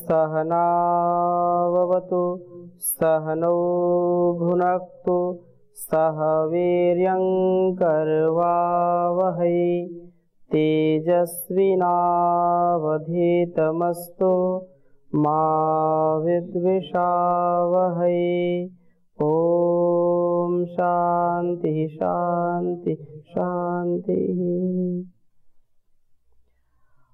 सहनाववतु सहनौ भुनक्तु सह वीर्यं करवावहै तेजस्विनावधीतमस्तु मा विद्विषावहै। ओम शांति शांति शांति।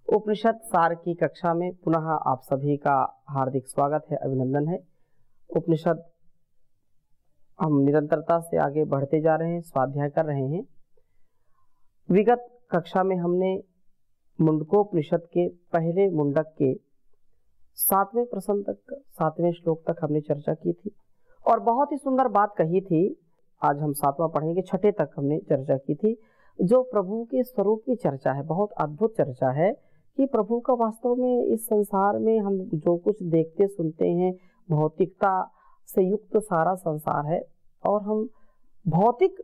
उपनिषद सार की कक्षा में पुनः आप सभी का हार्दिक स्वागत है, अभिनंदन है। उपनिषद हम निरंतरता से आगे बढ़ते जा रहे हैं, स्वाध्याय कर रहे हैं। विगत कक्षा में हमने मुंडकोपनिषद के पहले मुंडक के 7वें प्रश्न तक, 7वें श्लोक तक हमने चर्चा की थी और बहुत ही सुंदर बात कही थी। आज हम 7वां पढ़ेंगे, 6ठे तक हमने चर्चा की थी, जो प्रभु के स्वरूप की चर्चा है। बहुत अद्भुत चर्चा है कि प्रभु का वास्तव में इस संसार में हम जो कुछ देखते सुनते हैं, भौतिकता से युक्त सारा संसार है और हम भौतिक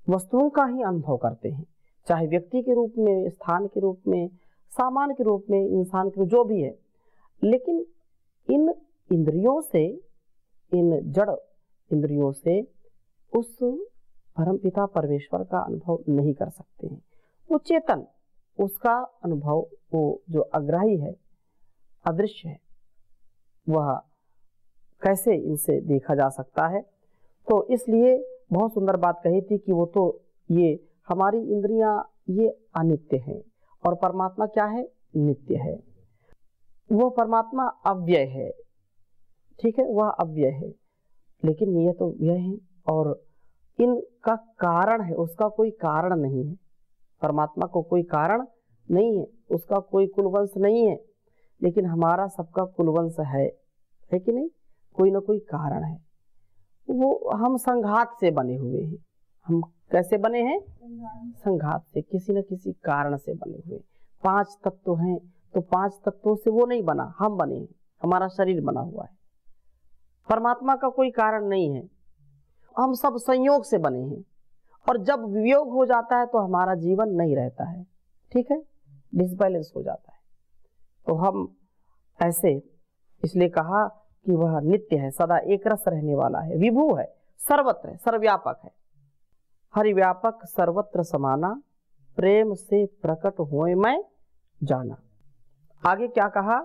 वस्तुओं का ही अनुभव करते हैं, चाहे व्यक्ति के रूप में, स्थान के रूप में, सामान के रूप में, इंसान के रूप, जो भी है। लेकिन इन इंद्रियों से, इन जड़ इंद्रियों से उस परमपिता परमेश्वर का अनुभव नहीं कर सकते हैं। वो चेतन, उसका अनुभव, वो जो अग्राही है, अदृश्य है, वह कैसे इनसे देखा जा सकता है। तो इसलिए बहुत सुंदर बात कही थी कि वो तो ये हमारी इंद्रियां ये अनित्य हैं और परमात्मा क्या है, नित्य है। वो परमात्मा अव्यय है, ठीक है, वह अव्यय है, लेकिन ये तो व्यय है और इनका कारण है, उसका कोई कारण नहीं है। परमात्मा को कोई कारण नहीं है, उसका कोई कुलवंश नहीं है, लेकिन हमारा सबका कुलवंश है कि नहीं? कोई ना कोई कारण है। वो हम संघात से बने हुए हैं। हम कैसे बने हैं? संघात से, किसी न किसी कारण से बने हुए। 5 तत्व हैं, तो 5 तत्वों से वो नहीं बना, हम बने हैं, हमारा शरीर बना हुआ है। परमात्मा का कोई कारण नहीं है, हम सब संयोग से बने हैं और जब वियोग हो जाता है तो हमारा जीवन नहीं रहता है, ठीक है, डिसबैलेंस हो जाता है। तो हम ऐसे, इसलिए कहा कि वह नित्य है, सदा एक रस रहने वाला है, विभू है, सर्वत्र है, सर्वव्यापक है, हरिव्यापक सर्वत्र समाना, प्रेम से प्रकट होए मैं जाना। आगे क्या कहा?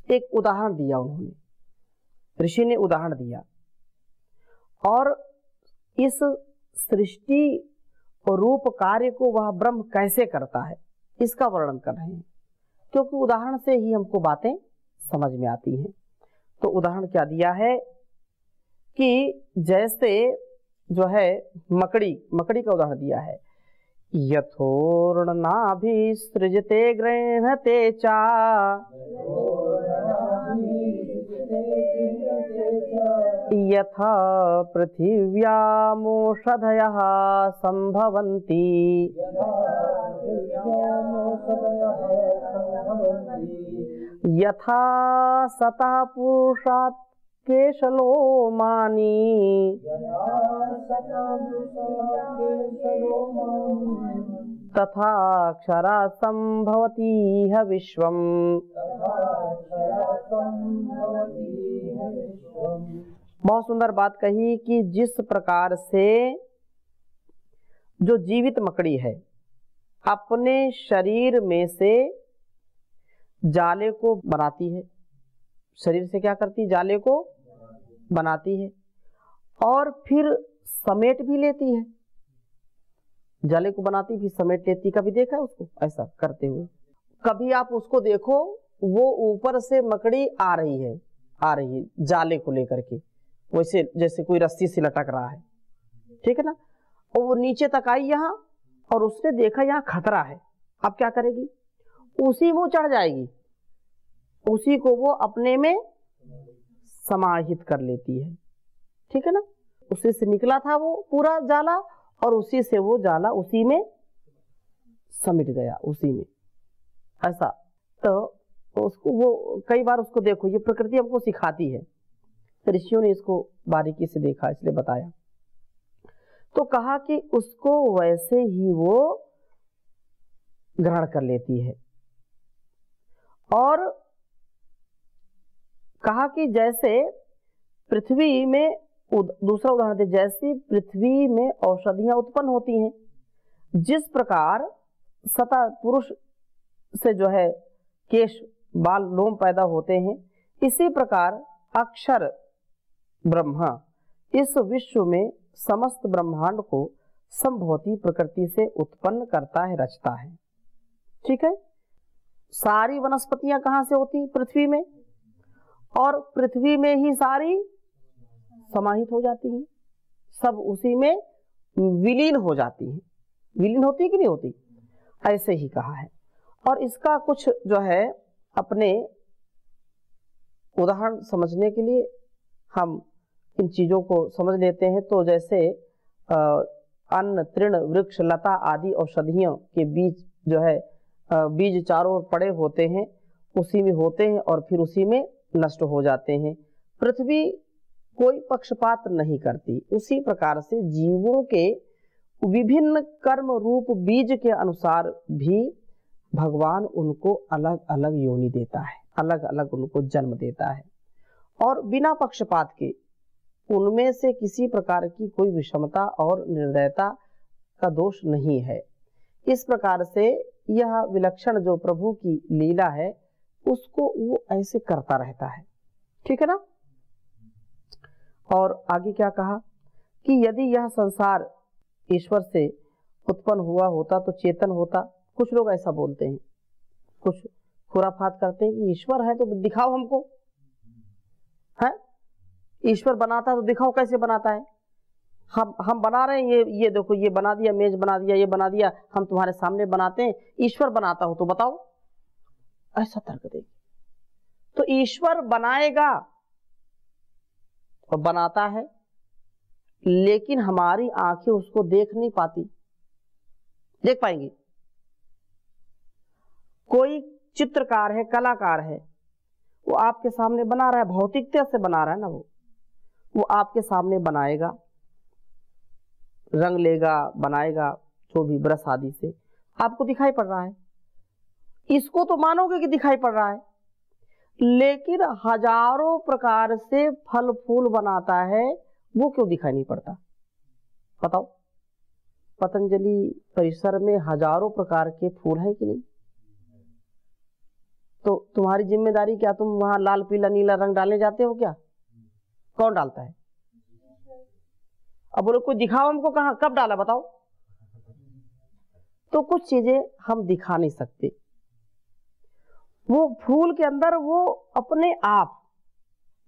एक उदाहरण दिया उन्होंने, ऋषि ने उदाहरण दिया और इस सृष्टि और रूप कार्य को वह ब्रह्म कैसे करता है इसका वर्णन कर रहे हैं, क्योंकि उदाहरण से ही हमको बातें समझ में आती हैं। तो उदाहरण क्या दिया है कि जैसे जो है मकड़ी का उदाहरण दिया है। यथोर्णनाभिसृजते गृह्णते चा यथा पृथिव्यामोषधयः संभवन्ति यथा सतः पुरुषात् केशलोमानि तथा अक्षरा संभवतीह विश्वम्। बहुत सुंदर बात कही कि जिस प्रकार से जो जीवित मकड़ी है अपने शरीर में से जाले को बनाती है, शरीर से क्या करती है? जाले को बनाती है और फिर समेट भी लेती है, जाले को बनाती भी समेट लेती। कभी देखा है उसको ऐसा करते हुए? कभी आप उसको देखो, वो ऊपर से मकड़ी आ रही है जाले को लेकर के, वैसे जैसे कोई रस्सी से लटक रहा है, ठीक है ना, और वो नीचे तक आई यहाँ और उसने देखा यहाँ खतरा है। अब क्या करेगी? उसी में चढ़ जाएगी, उसी को वो अपने में समाहित कर लेती है, ठीक है ना। उसी से निकला था वो पूरा जाला और उसी से वो जाला उसी में समिट गया, उसी में ऐसा। तो उसको वो कई बार उसको देखो, ये प्रकृति हमको सिखाती है, ऋषियों ने इसको बारीकी से देखा इसलिए बताया। तो कहा कि उसको वैसे ही वो ग्रहण कर लेती है और कहा कि जैसे पृथ्वी में, दूसरा उदाहरण दे, जैसे पृथ्वी में औषधियां उत्पन्न होती हैं, जिस प्रकार सता पुरुष से जो है केश बाल लोम पैदा होते हैं, इसी प्रकार अक्षर ब्रह्मा इस विश्व में समस्त ब्रह्मांड को संभवती प्रकृति से उत्पन्न करता है, रचता है। ठीक है। सारी वनस्पतियां कहां से होती? पृथ्वी में, और पृथ्वी में ही सारी समाहित हो जाती हैं, सब उसी में विलीन हो जाती हैं। विलीन होती कि नहीं होती? ऐसे ही कहा है। और इसका कुछ जो है अपने उदाहरण समझने के लिए हम इन चीजों को समझ लेते हैं। तो जैसे अन्न, तृण, वृक्ष, लता आदि औषधियों के बीज जो है, बीज चारों ओर पड़े होते हैं, उसी में होते हैं और फिर उसी में नष्ट हो जाते हैं। पृथ्वी कोई पक्षपात नहीं करती। उसी प्रकार से जीवों के विभिन्न कर्म रूप बीज के अनुसार भी भगवान उनको अलग अलग योनि देता है, अलग अलग उनको जन्म देता है, और बिना पक्षपात के उनमें से किसी प्रकार की कोई विषमता और निर्दयता का दोष नहीं है। इस प्रकार से यह विलक्षण जो प्रभु की लीला है उसको वो ऐसे करता रहता है। ठीक है ना। और आगे क्या कहा कि यदि यह संसार ईश्वर से उत्पन्न हुआ होता तो चेतन होता। कुछ लोग ऐसा बोलते हैं, कुछ खुराफात करते हैं कि ईश्वर है तो दिखाओ हमको, है ईश्वर बनाता है तो दिखाओ कैसे बनाता है। हम बना रहे हैं, ये देखो, ये बना दिया, मेज बना दिया, ये बना दिया, हम तुम्हारे सामने बनाते हैं। ईश्वर बनाता हो तो बताओ, ऐसा तर्क देंगे। तो ईश्वर बनाएगा और बनाता है, लेकिन हमारी आंखें उसको देख नहीं पाती, देख पाएंगी। कोई चित्रकार है, कलाकार है, वो आपके सामने बना रहा है, भौतिकता से बना रहा है ना, वो आपके सामने बनाएगा, रंग लेगा, बनाएगा, जो भी ब्रश आदि से आपको दिखाई पड़ रहा है। इसको तो मानोगे कि दिखाई पड़ रहा है, लेकिन हजारों प्रकार से फल फूल बनाता है, वो क्यों दिखाई नहीं पड़ता? बताओ। पतंजलि परिसर में हजारों प्रकार के फूल हैं कि नहीं? तो तुम्हारी जिम्मेदारी क्या? तुम वहां लाल पीला नीला रंग डालने जाते हो क्या? कौन डालता है? अब बोलो कोई दिखाओ हमको, कहाँ कब डाला बताओ। तो कुछ चीजें हम दिखा नहीं सकते। वो फूल के अंदर वो अपने आप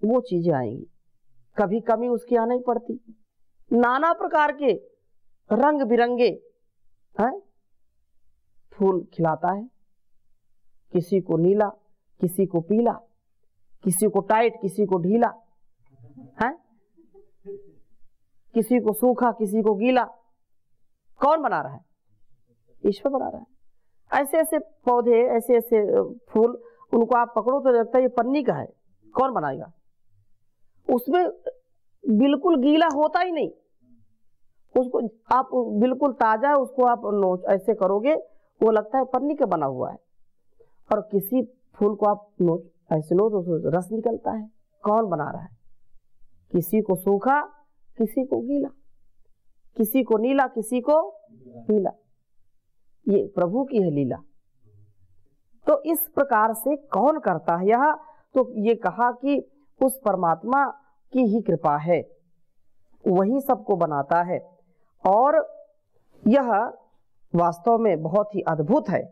वो चीजें आएंगी, कभी कमी उसकी आना ही पड़ती। नाना प्रकार के रंग बिरंगे हैं फूल खिलाता है, किसी को नीला, किसी को पीला, किसी को टाइट, किसी को ढीला, है किसी को सूखा, किसी को गीला। कौन बना रहा है? ईश्वर बना रहा है। ऐसे ऐसे पौधे, ऐसे ऐसे फूल, उनको आप पकड़ो तो लगता है ये पन्नी का है। कौन बनाएगा? उसमें बिल्कुल गीला होता ही नहीं, उसको आप बिल्कुल ताजा है, उसको आप नोच ऐसे करोगे वो लगता है पन्नी का बना हुआ है। और किसी फूल को आप नोच ऐसे लो तो रस निकलता है। कौन बना रहा है? किसी को सूखा, किसी को गीला, किसी को नीला, किसी को पीला। ये प्रभु की है लीला। तो इस प्रकार से कौन करता है यह? तो ये कहा कि उस परमात्मा की ही कृपा है, वही सबको बनाता है। और यह वास्तव में बहुत ही अद्भुत है,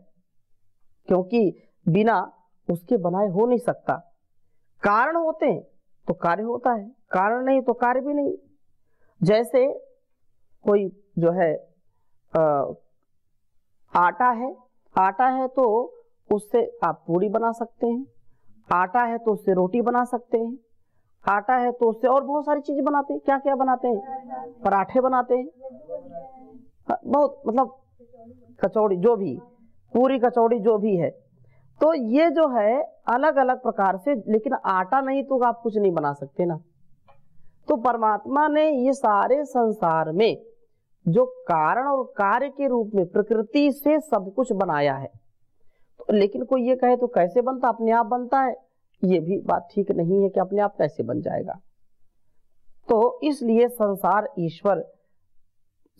क्योंकि बिना उसके बनाए हो नहीं सकता। कारण होते हैं तो कार्य होता है, कारण नहीं तो कार्य भी नहीं। जैसे कोई जो है आटा है तो उससे आप पूरी बना सकते हैं, आटा है तो उससे रोटी बना सकते हैं, आटा है तो उससे और बहुत सारी चीजें बनाते हैं। क्या क्या बनाते हैं? पराठे बनाते हैं, बहुत मतलब कचौड़ी, जो भी पूरी कचौड़ी जो भी है। तो ये जो है अलग अलग प्रकार से, लेकिन आटा नहीं तो आप कुछ नहीं बना सकते ना। तो परमात्मा ने ये सारे संसार में जो कारण और कार्य के रूप में प्रकृति से सब कुछ बनाया है। तो लेकिन कोई ये कहे तो कैसे बनता? अपने आप बनता है, ये भी बात ठीक नहीं है कि अपने आप कैसे बन जाएगा। तो इसलिए संसार ईश्वर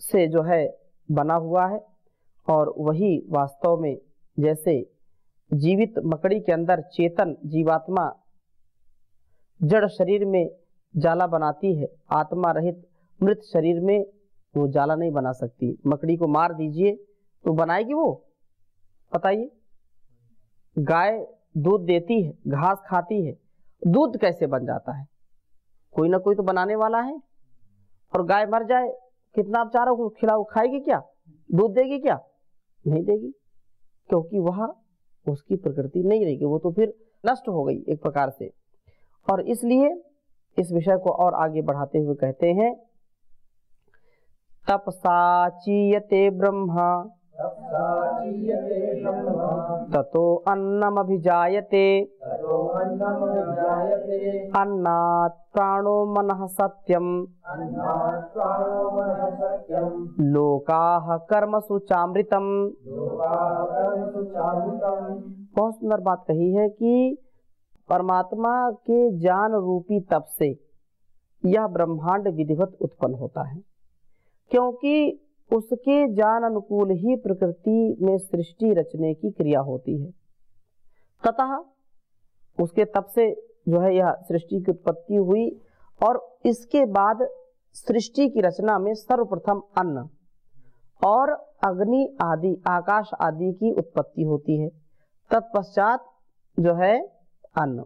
से जो है बना हुआ है, और वही वास्तव में जैसे जीवित मकड़ी के अंदर चेतन जीवात्मा जड़ शरीर में जाला बनाती है, आत्मा रहित मृत शरीर में वो जाला नहीं बना सकती। मकड़ी को मार दीजिए तो बनाएगी वो? बताइए। गाय दूध देती है, घास खाती है, दूध कैसे बन जाता है? कोई ना कोई तो बनाने वाला है। और गाय मर जाए, कितना आप चारों को खिलाओ, खाएगी क्या? दूध देगी क्या? नहीं देगी, क्योंकि वह उसकी प्रकृति नहीं रहेगी, वो तो फिर नष्ट हो गई एक प्रकार से। और इसलिए इस विषय को और आगे बढ़ाते हुए कहते हैं, तपसा चीयते ब्रह्मा ततो अन्नमभिजायते अन्नात् प्राणो मनः सत्यम लोकाः कर्मसु चामृतम। बहुत सुंदर बात कही है कि परमात्मा के ज्ञान रूपी तप से यह ब्रह्मांड विधिवत उत्पन्न होता है, क्योंकि उसके ज्ञान अनुकूल ही प्रकृति में सृष्टि रचने की क्रिया होती है। ततः उसके तप से जो है यह सृष्टि की उत्पत्ति हुई, और इसके बाद सृष्टि की रचना में सर्वप्रथम अन्न और अग्नि आदि आकाश आदि की उत्पत्ति होती है। तत्पश्चात जो है अन्न,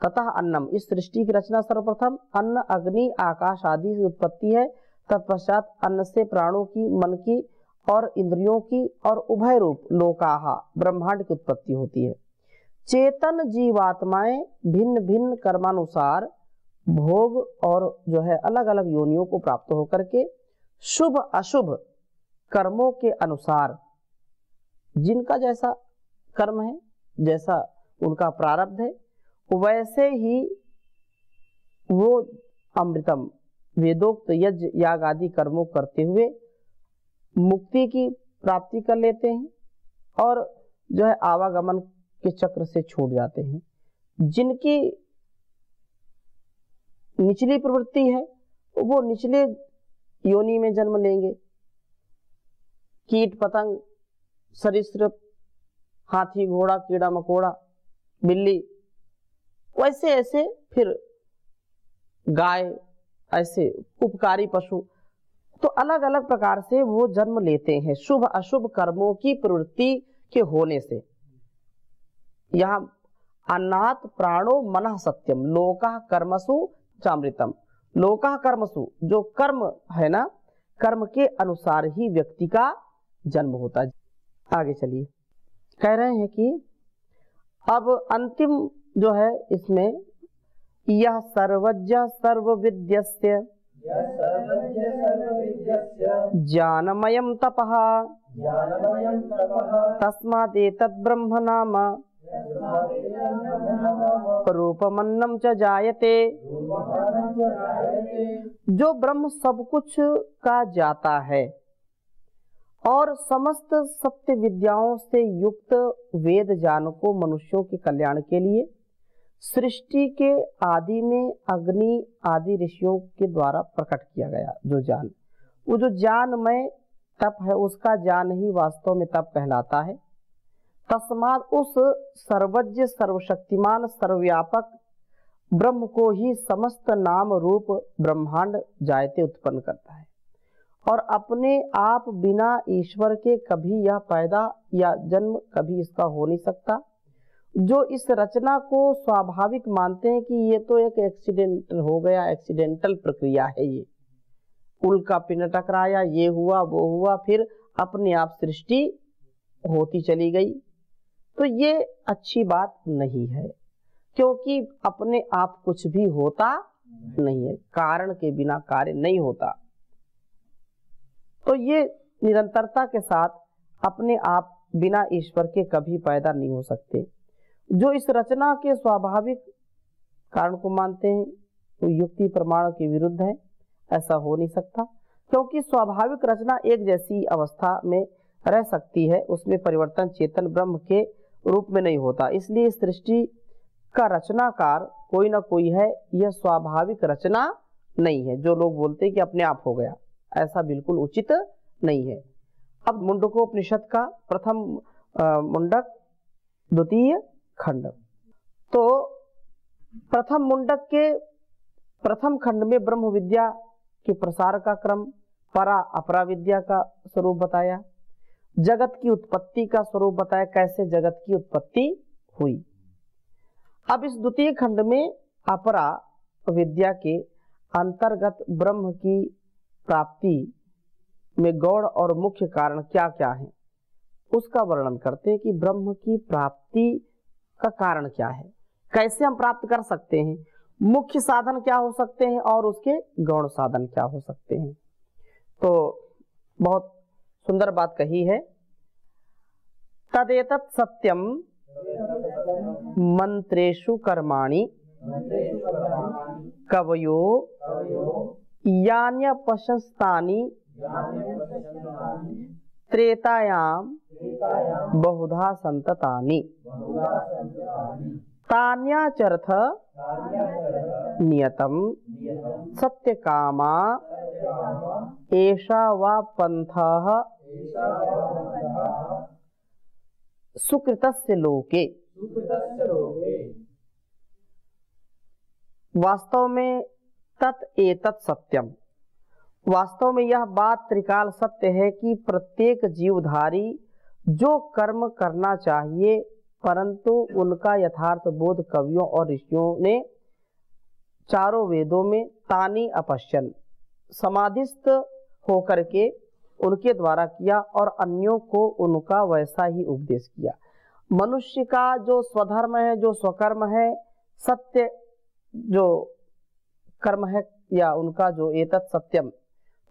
ततः अन्नम, इस सृष्टि की रचना सर्वप्रथम अन्न अग्नि आकाश आदि की उत्पत्ति है। तत्पश्चात अन्न से प्राणों की, मन की और इंद्रियों की और उभय रूप लोकाहा ब्रह्मांड की उत्पत्ति होती है। चेतन जीवात्माएं भिन्न भिन्न कर्मानुसार भोग और जो है अलग अलग योनियों को प्राप्त होकर के शुभ अशुभ कर्मों के अनुसार, जिनका जैसा कर्म है, जैसा उनका प्रारब्ध है, वैसे ही वो अमृतम वेदोक्त यज्ञ याग आदि कर्मों करते हुए मुक्ति की प्राप्ति कर लेते हैं, और जो है आवागमन के चक्र से छूट जाते हैं। जिनकी निचली प्रवृत्ति है वो निचले योनि में जन्म लेंगे, कीट पतंग सरीसृप, हाथी घोड़ा कीड़ा मकोड़ा बिल्ली, वैसे ऐसे फिर गाय, ऐसे उपकारी पशु, तो अलग अलग प्रकार से वो जन्म लेते हैं शुभ अशुभ कर्मों की प्रवृत्ति के होने से। यहाँ अन्नात् प्राणो मनः सत्यम लोकाः कर्मसु चामृतम। लोकाः कर्मसु, जो कर्म है ना, कर्म के अनुसार ही व्यक्ति का जन्म होता है। आगे चलिए, कह रहे हैं कि अब अंतिम जो है इसमें, यह सर्वज्ञ सर्वविद्यस्य ज्ञानमयं तपः तस्मादेतद् ब्रह्म नाम रूपमन्नं च जायते। जो ब्रह्म सब कुछ का जाता है और समस्त सत्य विद्याओं से युक्त वेद ज्ञान को मनुष्यों के कल्याण के लिए सृष्टि के आदि में अग्नि आदि ऋषियों के द्वारा प्रकट किया गया जो ज्ञान, वो जो ज्ञानमय तप है, उसका ज्ञान ही वास्तव में तप कहलाता है। तस्मात् उस सर्वज्ञ सर्वशक्तिमान सर्वव्यापक ब्रह्म को ही समस्त नाम रूप ब्रह्मांड जायते उत्पन्न करता है, और अपने आप बिना ईश्वर के कभी यह पैदा या जन्म कभी इसका हो नहीं सकता। जो इस रचना को स्वाभाविक मानते हैं कि ये तो एक एक्सीडेंट हो गया, एक्सीडेंटल प्रक्रिया है, ये उल्का पिंड टकराया, ये हुआ वो हुआ, फिर अपने आप सृष्टि होती चली गई, तो ये अच्छी बात नहीं है, क्योंकि अपने आप कुछ भी होता नहीं है, कारण के बिना कार्य नहीं होता। तो ये निरंतरता के साथ अपने आप बिना ईश्वर के कभी पैदा नहीं हो सकते। जो इस रचना के स्वाभाविक कारण को मानते हैं तो युक्ति प्रमाण के विरुद्ध है, ऐसा हो नहीं सकता, क्योंकि स्वाभाविक रचना एक जैसी अवस्था में रह सकती है, उसमें परिवर्तन चेतन ब्रह्म के रूप में नहीं होता। इसलिए सृष्टि का रचनाकार कोई ना कोई है, यह स्वाभाविक रचना नहीं है। जो लोग बोलते हैं कि अपने आप हो गया, ऐसा बिल्कुल उचित नहीं है। अब मुंडकोपनिषद का प्रथम मुंडक द्वितीय खंड। तो प्रथम मुंडक के प्रथम खंड में ब्रह्म विद्या के प्रसार का क्रम, परा अपरा विद्या का स्वरूप बताया, जगत की उत्पत्ति का स्वरूप बताया, कैसे जगत की उत्पत्ति हुई। अब इस द्वितीय खंड में अपरा विद्या के अंतर्गत ब्रह्म की प्राप्ति में गौण और मुख्य कारण क्या क्या है, उसका वर्णन करते हैं कि ब्रह्म की प्राप्ति का कारण क्या है, कैसे हम प्राप्त कर सकते हैं, मुख्य साधन क्या हो सकते हैं और उसके गौण साधन क्या हो सकते हैं। तो बहुत सुंदर बात कही है। तदेतत् सत्यम मंत्रेषु कर्माणि कवयो यान्यपशस्तानि त्रेतायां बहुधा संततानि तान्याचर्थ नियतम सत्यकामा एषा वा पंथः सुकृतस्य लोके। वास्तव में तत् एतत् सत्यम, वास्तव में यह बात त्रिकाल सत्य है कि प्रत्येक जीवधारी जो कर्म करना चाहिए, परंतु उनका यथार्थ बोध कवियों और ऋषियों ने चारों वेदों में तानी अपश्यन समाधिस्थ होकर के उनके द्वारा किया और अन्यों को उनका वैसा ही उपदेश किया। मनुष्य का जो स्वधर्म है, जो स्वकर्म है, सत्य जो कर्म है या उनका जो एतत् सत्यम,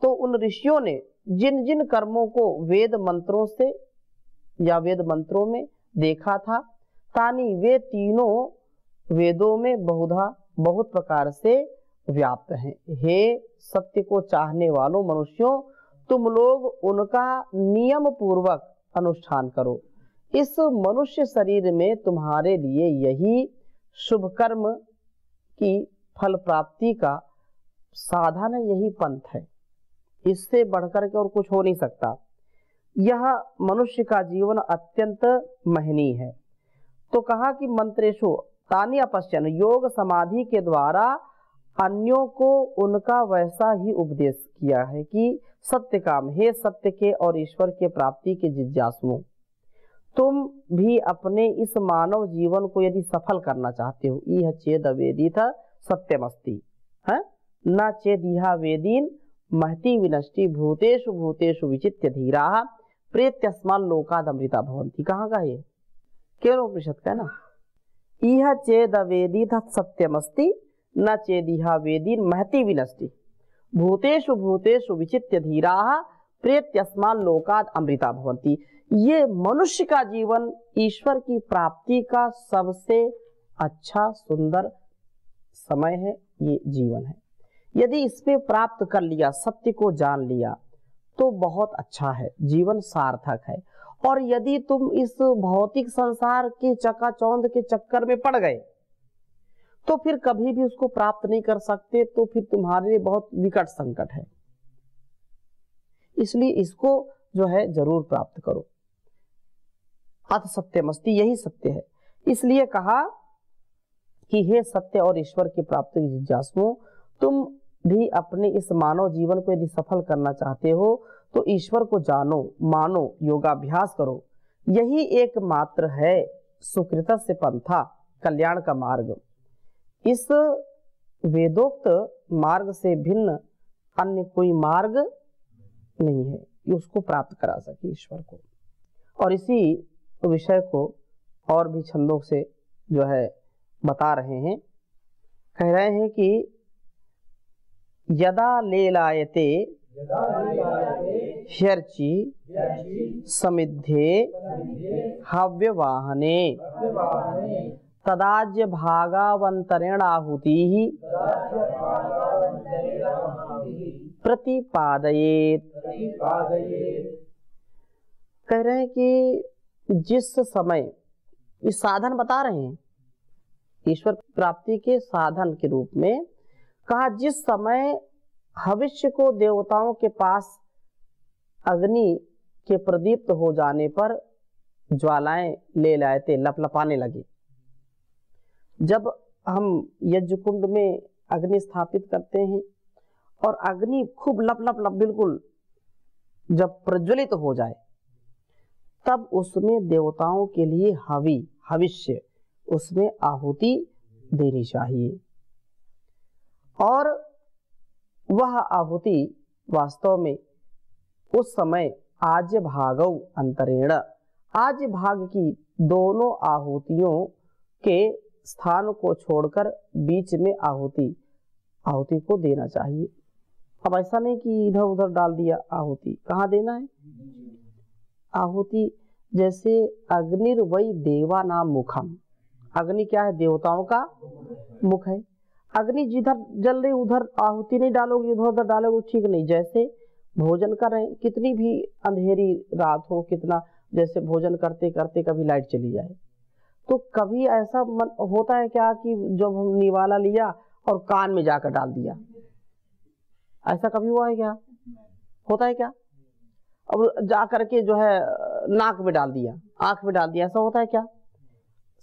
तो उन ऋषियों ने जिन जिन कर्मों को वेद मंत्रों से या वेद मंत्रों में देखा था, तानी वे तीनों वेदों में बहुधा बहुत प्रकार से व्याप्त हैं। हे सत्य को चाहने वालों मनुष्यों, तुम लोग उनका नियम पूर्वक अनुष्ठान करो। इस मनुष्य शरीर में तुम्हारे लिए यही शुभ कर्म की फल प्राप्ति का साधन है, यही पंथ है। इससे बढ़कर के और कुछ हो नहीं सकता। यह मनुष्य का जीवन अत्यंत महनीय है। तो कहा कि मंत्रेषु तानि अपश्यन, योग समाधि के द्वारा अन्यों को उनका वैसा ही उपदेश किया है कि सत्य काम, हे सत्य के और ईश्वर के प्राप्ति के जिज्ञासुओं, तुम भी अपने इस मानव जीवन को यदि सफल करना चाहते हो, यह चेद वेदित सत्यमस्ति है न चेदिहा वेदीन महति विनष्टि भूतेषु भूतेषु विचित्य धीराः प्रेत्यस्मान् लोकाद् अमृता भवन्ति। कहाँ का ये? केवल उपनिषद का है ना। इह चेद वेदित सत्यमस्ति न चेदिहा वेदीन महति विनष्टि भूतेषु भूतेषु विचित्य धीराः प्रेत्यस्मान् लोकाद् अमृता भवन्ति। ये मनुष्य का जीवन ईश्वर की प्राप्ति का सबसे अच्छा सुंदर समय है, ये जीवन है। यदि इसमें प्राप्त कर लिया, सत्य को जान लिया, तो बहुत अच्छा है, जीवन सार्थक है। और यदि तुम इस भौतिक संसार के चकाचौंध के चक्कर में पड़ गए तो फिर कभी भी उसको प्राप्त नहीं कर सकते, तो फिर तुम्हारे लिए बहुत विकट संकट है। इसलिए इसको जो है जरूर प्राप्त करो। अथ सत्यमस्ति, यही सत्य है। इसलिए कहा कि हे सत्य और ईश्वर की प्राप्ति की जिज्ञासुओं, तुम भी अपने इस मानव जीवन को यदि सफल करना चाहते हो तो ईश्वर को जानो, मानो, योगाभ्यास करो। यही एकमात्र है सुकृतस्य पंथा, कल्याण का मार्ग। इस वेदोक्त मार्ग से भिन्न अन्य कोई मार्ग नहीं है कि उसको प्राप्त करा सके ईश्वर को। और इसी विषय को और भी छंदों से जो है बता रहे हैं। कह रहे हैं कि यदा लेलायते ह्यर्चि समिद्धे हव्यवाहने तदाज्य भागावंतरेण आहुतिः प्रतिपादयेत्। कह रहे हैं कि जिस समय ये साधन बता रहे हैं, ईश्वर प्राप्ति के साधन के रूप में। कहा जिस समय भविष्य को देवताओं के पास अग्नि के प्रदीप्त हो जाने पर ज्वालाएं ले लाए थे, लपलपाने लगे। जब हम यज्ञ कुंड में अग्नि स्थापित करते हैं और अग्नि खूब लप लप लप बिल्कुल जब प्रज्वलित हो जाए, तब उसमें देवताओं के लिए भविष्य उसमें आहुति देनी चाहिए। और वह आहुति वास्तव में उस समय आज भागव अंतरेण, आज भाग की दोनों आहुतियों के स्थान को छोड़कर बीच में आहुति को देना चाहिए। अब ऐसा नहीं कि इधर उधर डाल दिया आहुति, कहाँ देना है आहुति? जैसे अग्निर्वै देवा नाम मुखम, अग्नि क्या है? देवताओं का मुख है। अग्नि जिधर जल रही उधर आहुति नहीं डालोगे, उधर उधर डालोगे, ठीक नहीं। जैसे भोजन कर रहे, कितनी भी अंधेरी रात हो, कितना जैसे भोजन करते करते कभी लाइट चली जाए, तो कभी ऐसा मन होता है क्या कि जब हम निवाला लिया और कान में जाकर डाल दिया, ऐसा कभी हुआ है क्या? होता है क्या? अब जा करके जो है नाक में डाल दिया, आंख में डाल दिया, ऐसा होता है क्या?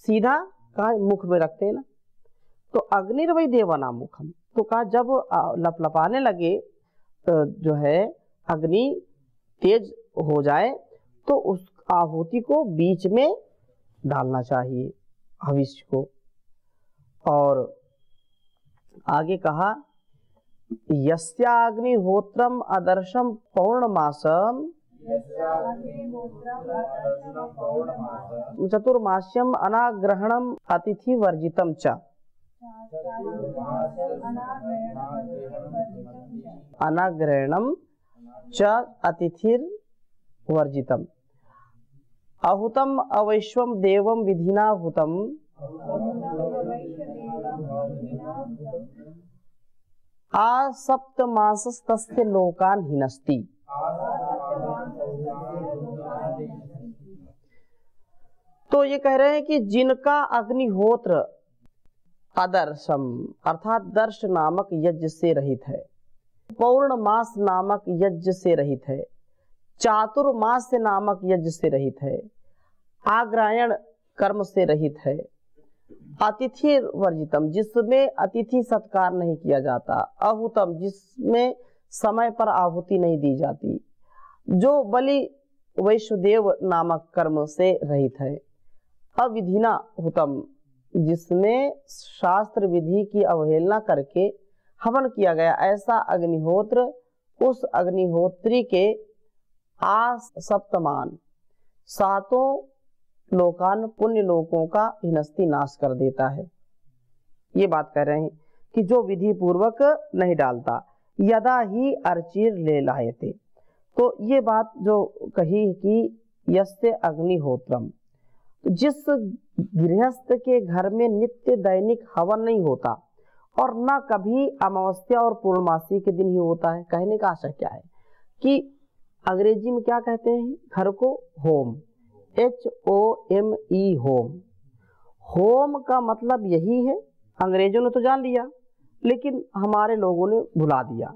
सीधा कहा मुख में रखते हैं ना। तो अग्निर्वै देवा नाम मुखम, तो कहा जब लपलपाने लगे जो है अग्नि तेज हो जाए तो उस आहुति को बीच में डालना चाहिए भविष्य को। और आगे कहा यस्याग्निहोत्रम आदर्शम पौर्णमासम चतुर्मास्यम अनाग्रहणम अतिथि वर्जितम च, अनाग्रहणम च अतिथिर वर्जितम, अहुतम अवैश्वम देवम विधिना हुतम, आ सप्तमासस्तस्य लोकान हिनस्ति। तो ये कह रहे हैं कि जिनका अग्निहोत्र आदर्शम अर्थात दर्श नामक यज्ञ से रहित है, पौर्णमास नामक यज्ञ से रहित है, चातुर्मास नामक यज्ञ से रहित है, आग्रायण कर्म से रहित है, अतिथि वर्जितम जिसमें अतिथि सत्कार नहीं किया जाता, अहुतम जिसमें समय पर आहुति नहीं दी जाती, जो बलि वैश्वदेव नामक कर्म से रहित है, अविधिना हुतम जिसमें शास्त्र विधि की अवहेलना करके हवन किया गया, ऐसा अग्निहोत्र उस अग्निहोत्री के सप्तमान सातों लोकान पुण्य लोकों का हिनस्ती नाश कर देता है। ये बात कह रहे हैं कि जो विधि पूर्वक नहीं डालता, यदा ही अर्चिर ले लायते। तो ये बात जो कही कि यस्य अग्निहोत्रम, जिस गृहस्थ के घर में नित्य दैनिक हवन नहीं होता और न कभी अमावस्या और पूर्णमासी के दिन ही होता है, कहने का आशय क्या है कि अंग्रेजी में क्या कहते हैं घर को? Home, HOME home. होम का मतलब यही है, अंग्रेजों ने तो जान लिया लेकिन हमारे लोगों ने भुला दिया।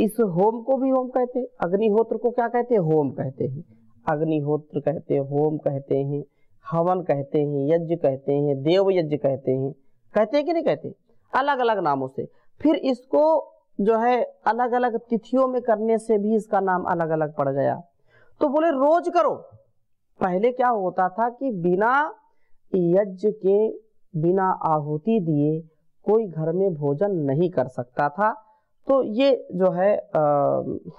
इस होम को भी होम कहते हैं, अग्निहोत्र को क्या कहते हैं? होम कहते हैं। अग्निहोत्र कहते हैं, होम कहते हैं, हवन कहते हैं, यज्ञ कहते हैं, देव यज्ञ कहते हैं कि नहीं कहते? अलग अलग नामों से। फिर इसको जो है अलग अलग तिथियों में करने से भी इसका नाम अलग अलग पड़ गया। तो बोले रोज करो। पहले क्या होता था कि बिना यज्ञ के, बिना आहुति दिए कोई घर में भोजन नहीं कर सकता था। तो ये जो है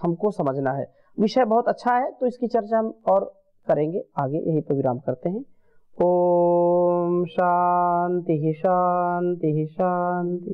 हमको समझना है। विषय बहुत अच्छा है, तो इसकी चर्चा हम और करेंगे आगे। यहीं पर विराम करते हैं। ओम शांति शांति शांति।